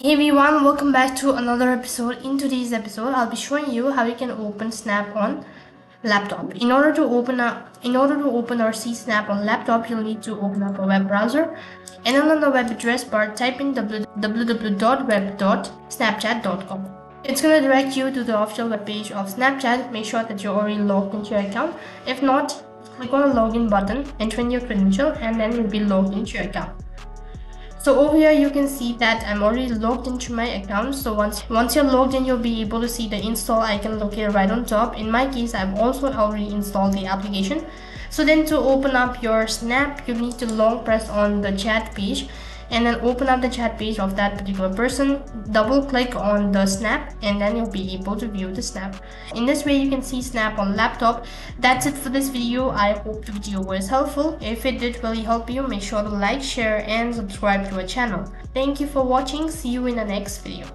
Hey everyone, welcome back to another episode. In today's episode, I'll be showing you how you can open Snap on laptop. In order to open or see Snap on laptop, you'll need to open up a web browser, and then on the web address bar, type in www.web.snapchat.com. It's gonna direct you to the official webpage of Snapchat. Make sure that you're already logged into your account. If not, click on the login button, enter in your credential, and then you'll be logged into your account. So over here you can see that I'm already logged into my account. So once you're logged in, you'll be able to see the install icon located right on top. In my case, I've also already installed the application. So then to open up your Snap, you need to long press on the chat page and then open up the chat page of that particular person. Double click on the Snap and then you'll be able to view the Snap. In this way you can see Snap on laptop. That's it for this video. I hope the video was helpful. If it did really help you, make sure to like, share and subscribe to our channel. Thank you for watching. See you in the next video.